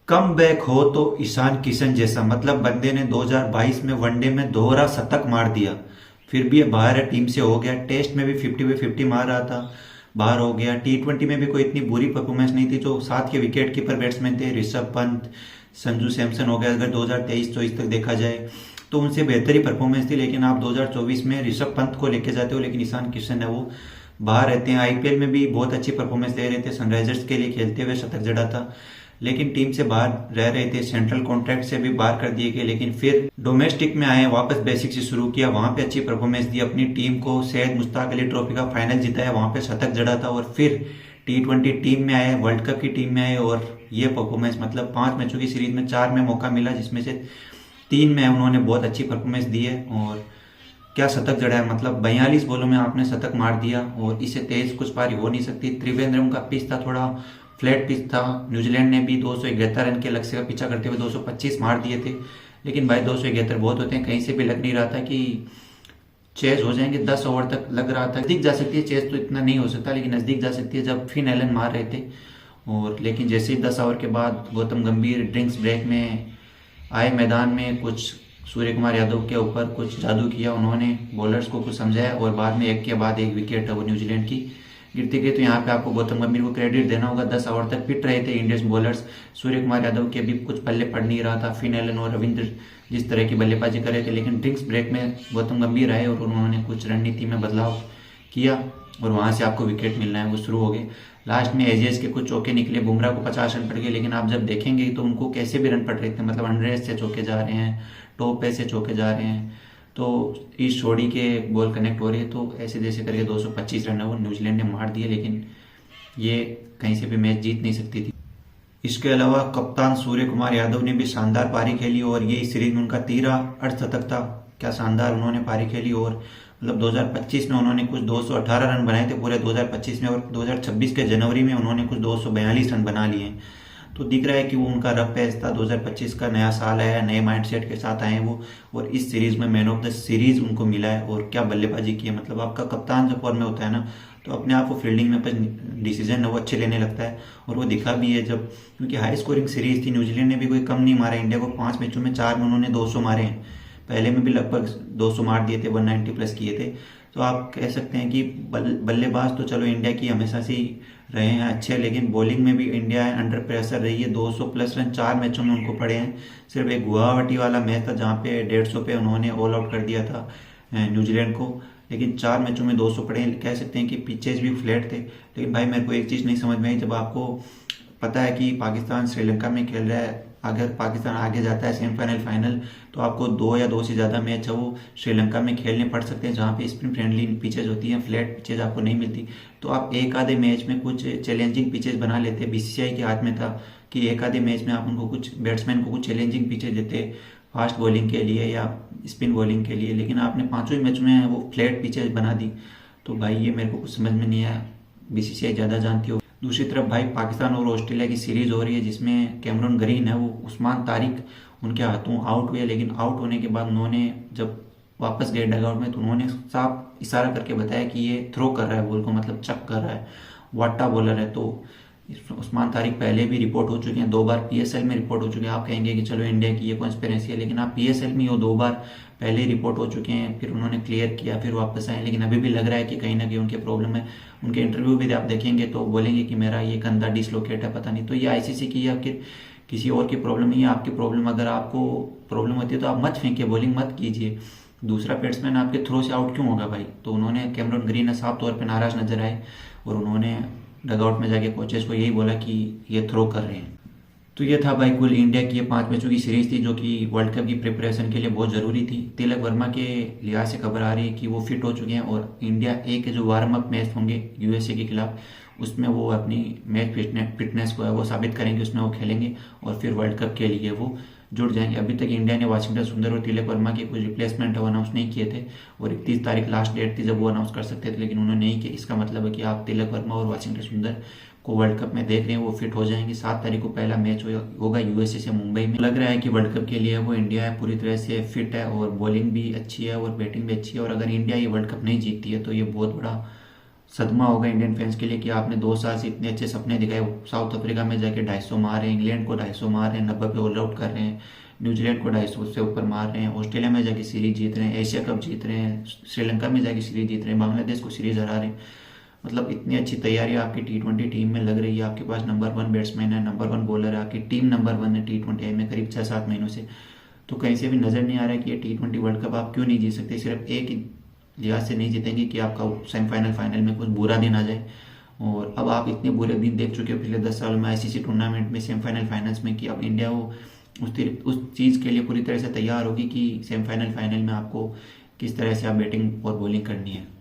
Come back हो तो ईशान किशन जैसा, मतलब बंदे ने 2022 में वनडे में दोहरा शतक मार दिया, फिर भी ये बाहर है, टीम से हो गया। टेस्ट में भी 50 पे 50 मार रहा था, बाहर हो गया। T20 में भी कोई इतनी बुरी परफॉर्मेंस नहीं थी। जो साथ के विकेट कीपर बैट्समैन थे, ऋषभ पंत, संजू सैमसन हो गया, अगर 2023-24 तक देखा जाए तो उनसे बेहतर ही परफॉर्मेंस थी। लेकिन आप 2024 में ऋषभ पंत को लेके जाते हो, लेकिन ईशान किशन है वो बाहर रहते हैं। आईपीएल में भी बहुत अच्छी परफॉर्मेंस दे रहे थे, सनराइजर्स के लिए खेलते हुए शतक जड़ा था, लेकिन टीम से बाहर रह रहे थे, सेंट्रल कॉन्ट्रैक्ट से भी बाहर कर दिए गए। लेकिन फिर डोमेस्टिक में आए, वापस बेसिक से शुरू किया, वहां पे अच्छी परफॉर्मेंस दी, अपनी टीम को सैयद मुश्ताक अली ट्रॉफी का फाइनल जिताया, वहां पे शतक जड़ा था। और फिर T20 टीम में आए, वर्ल्ड कप की टीम में आए, और ये परफॉर्मेंस, मतलब 5 मैचों की सीरीज में 4 में मौका मिला, जिसमें से 3 में उन्होंने बहुत अच्छी परफॉर्मेंस दी है। और क्या शतक जड़ा है, मतलब 42 बॉलों में आपने शतक मार दिया, और इससे तेज कुछ पारी हो नहीं सकती। त्रिवेंद्रम का पिच था, थोड़ा फ्लैट पिच था। न्यूजीलैंड ने भी 271 रन के लक्ष्य का पीछा करते हुए 225 मार दिए थे, लेकिन भाई 271 बहुत होते हैं। कहीं से भी लग नहीं रहा था कि चेज हो जाएंगे। 10 ओवर तक लग रहा था, नजदीक जा सकती है चेज, तो इतना नहीं हो सकता, लेकिन नजदीक जा सकती है, जब फिन एलन मार रहे थे। और लेकिन जैसे ही 10 ओवर के बाद गौतम गंभीर ड्रिंक्स ब्रेक में आए मैदान में, कुछ सूर्य कुमार यादव के ऊपर कुछ जादू किया उन्होंने, बॉलर्स को कुछ समझाया, और बाद में एक के बाद एक विकेट है वो न्यूजीलैंड की गिरती गई। तो यहाँ पे आपको गौतम गंभीर को क्रेडिट देना होगा। 10 ओवर तक फिट रहे थे इंडियंस बॉलर्स। सूर्य कुमार यादव के भी कुछ पल्ले पड़ नहीं रहा था, फिन एलन और रविंद्र जिस तरह की बल्लेबाजी कर रहे थे, लेकिन ड्रिंक्स ब्रेक में गौतम गंभीर आए और उन्होंने कुछ रणनीति में बदलाव किया, और वहां से आपको विकेट मिलना है वो शुरू हो गए। लास्ट में एजेस के कुछ चौके निकले, बुमराह को 50 रन पड़ गए, लेकिन आप जब देखेंगे तो उनको कैसे भी रन पड़ रहे थे, मतलब 100 से चौके जा रहे हैं, टॉप पे से चौके जा रहे हैं, तो इस जोड़ी के बॉल कनेक्ट हो रही है, तो ऐसे जैसे करके 225 रन है वो न्यूजीलैंड ने मार दिए, लेकिन ये कहीं से भी मैच जीत नहीं सकती थी। इसके अलावा कप्तान सूर्य कुमार यादव ने भी शानदार पारी खेली, और ये इस सीरीज में उनका 13 अर्धशतक था। क्या शानदार उन्होंने पारी खेली, और मतलब 2025 में उन्होंने कुछ 218 रन बनाए थे पूरे 2025 में, और 2026 के जनवरी में उन्होंने कुछ 242 रन बना लिए। तो दिख रहा है कि वो उनका रफ पेस था। 2025 का नया साल है, नए माइंडसेट के साथ आए वो, और इस सीरीज में मैन ऑफ द सीरीज उनको मिला है। और क्या बल्लेबाजी की है, मतलब आपका कप्तान जब फॉर्म में होता है ना, तो अपने आप को फील्डिंग में डिसीजन है वो अच्छे लेने लगता है, और वो दिखा भी है जब, क्योंकि हाई स्कोरिंग सीरीज थी। न्यूजीलैंड ने भी कोई कम नहीं मारा इंडिया को, 5 मैचों में 4 में उन्होंने 200 मारे हैं, पहले में भी लगभग 200 मार दिए थे, 190 प्लस किए थे। तो आप कह सकते हैं कि बल्लेबाज तो चलो इंडिया की हमेशा से ही रहे हैं अच्छे, लेकिन बॉलिंग में भी इंडिया अंडर प्रेशर रही है। 200 प्लस रन 4 मैचों में उनको पड़े हैं। सिर्फ एक गुवाहाटी वाला मैच था जहाँ पे 150 पे उन्होंने ऑल आउट कर दिया था न्यूजीलैंड को, लेकिन 4 मैचों में 200 पड़े हैं। कह सकते हैं कि पिचेज भी फ्लैट थे। लेकिन भाई मेरे को एक चीज़ नहीं समझ में आई, जब आपको पता है कि पाकिस्तान श्रीलंका में खेल रहा है, अगर पाकिस्तान आगे जाता है सेमीफाइनल फाइनल, तो आपको 2 या 2 से ज़्यादा मैच है वो श्रीलंका में खेलने पड़ सकते हैं, जहाँ पे स्पिन फ्रेंडली पिचेज होती हैं, फ्लैट पिचेज आपको नहीं मिलती। तो आप एक आधे मैच में कुछ चैलेंजिंग पिचेज बना लेते। बीसीसीआई के हाथ में था कि एक आधे मैच में आप उनको कुछ बैट्समैन को कुछ चैलेंजिंग पिचेज देते, फास्ट बॉलिंग के लिए या स्पिन बॉलिंग के लिए, लेकिन आपने 5 मैच में वो फ्लैट पिचेज बना दी। तो भाई ये मेरे को कुछ समझ में नहीं आया, बीसीसीआई ज़्यादा जानती हो। दूसरी तरफ भाई पाकिस्तान और ऑस्ट्रेलिया की सीरीज हो रही है, जिसमें कैमरून ग्रीन है वो उस्मान तारिक उनके हाथों आउट हुए, लेकिन आउट होने के बाद उन्होंने जब वापस गए डगआउट में, तो उन्होंने साफ इशारा करके बताया कि ये थ्रो कर रहा है बॉल को, मतलब चक कर रहा है, वाटा बॉलर है। तो उस्मान तारिक पहले भी रिपोर्ट हो चुके हैं, 2 बार पीएसएल में रिपोर्ट हो चुके हैं। आप कहेंगे कि चलो इंडिया की ये कॉन्स्पिरेसी है, लेकिन आप पीएसएल में हो 2 बार पहले ही रिपोर्ट हो चुके हैं, फिर उन्होंने क्लियर किया, फिर वापस आए, लेकिन अभी भी लग रहा है कि कहीं ना कहीं उनके प्रॉब्लम है। उनके इंटरव्यू भी आप देखेंगे तो बोलेंगे कि मेरा ये कंधा डिसलोकेट है, पता नहीं। तो ये आईसीसी की या फिर किसी और की प्रॉब्लम नहीं है, आपकी प्रॉब्लम। अगर आपको प्रॉब्लम होती है तो आप मत फेंकिए, बॉलिंग मत कीजिए। दूसरा बैट्समैन आपके थ्रो से आउट क्यों होगा भाई? तो उन्होंने कैमरून ग्रीन साफ तौर पर नाराज नजर आए, और उन्होंने डगआउट में जाके कोचेस को यही बोला कि ये थ्रो कर रहे हैं। तो ये था भाई कुल इंडिया की ये 5 मैचों की सीरीज थी, जो कि वर्ल्ड कप की प्रिपरेशन के लिए बहुत ज़रूरी थी। तिलक वर्मा के लिहाज से खबर आ रही है कि वो फिट हो चुके हैं, और इंडिया ए के जो वार्म अप मैच होंगे यूएसए के खिलाफ, उसमें वो अपनी मैच फिटनेस को है वो साबित करेंगे, उसमें वो खेलेंगे, और फिर वर्ल्ड कप के लिए वो जुड़ जाएंगे। अभी तक इंडिया ने वाशिंगटन सुंदर और तिलक वर्मा के कुछ रिप्लेसमेंट वो अनाउंस नहीं किए थे, और 31 तारीख लास्ट डेट थी जब वो अनाउंस कर सकते थे, लेकिन उन्होंने नहीं किया। इसका मतलब है कि आप तिलक वर्मा और वाशिंगटन सुंदर को वर्ल्ड कप में देख रहे हैं, वो फिट हो जाएंगे। 7 तारीख को पहला मैच होगा यूएसए से मुंबई में। लग रहा है कि वर्ल्ड कप के लिए वो इंडिया है पूरी तरह से फिट है, और बॉलिंग भी अच्छी है और बैटिंग भी अच्छी है। और अगर इंडिया ये वर्ल्ड कप नहीं जीतती है तो ये बहुत बड़ा सदमा होगा इंडियन फैंस के लिए कि आपने 2 साल से इतने अच्छे सपने दिखाए, साउथ अफ्रीका में जाके 250 मार रहे हैं, इंग्लैंड को 250 मार रहे हैं, 90 पे ऑल आउट कर रहे हैं, न्यूजीलैंड को 250 से ऊपर मार रहे हैं, ऑस्ट्रेलिया में जाके सीरीज जीत रहे हैं, एशिया कप जीत रहे हैं, श्रीलंका में जाके सीरीज जीत रहे हैं, बांग्लादेश को सीरीज हरा रहे हैं। मतलब इतनी अच्छी तैयारी आपकी T20 टीम में लग रही है, आपके पास नंबर 1 बैट्समैन है, नंबर 1 बॉलर है, आपकी टीम नंबर 1 है T20 में करीब 6-7 महीनों से। तो कहीं से भी नज़र नहीं आ रहा है कि ये T20 वर्ल्ड कप आप क्यों नहीं जीत सकते। सिर्फ एक ही लिहाज से नहीं जीतेंगे कि आपका सेमीफाइनल फाइनल में कुछ बुरा दिन आ जाए। और अब आप इतने बुरे दिन देख चुके हो पिछले 10 साल में ICC टूर्नामेंट में, सेमीफाइनल फाइनल्स में, कि अब इंडिया वो उस चीज़ के लिए पूरी तरह से तैयार होगी कि सेमीफाइनल फाइनल में आपको किस तरह से आप बैटिंग और बॉलिंग करनी है।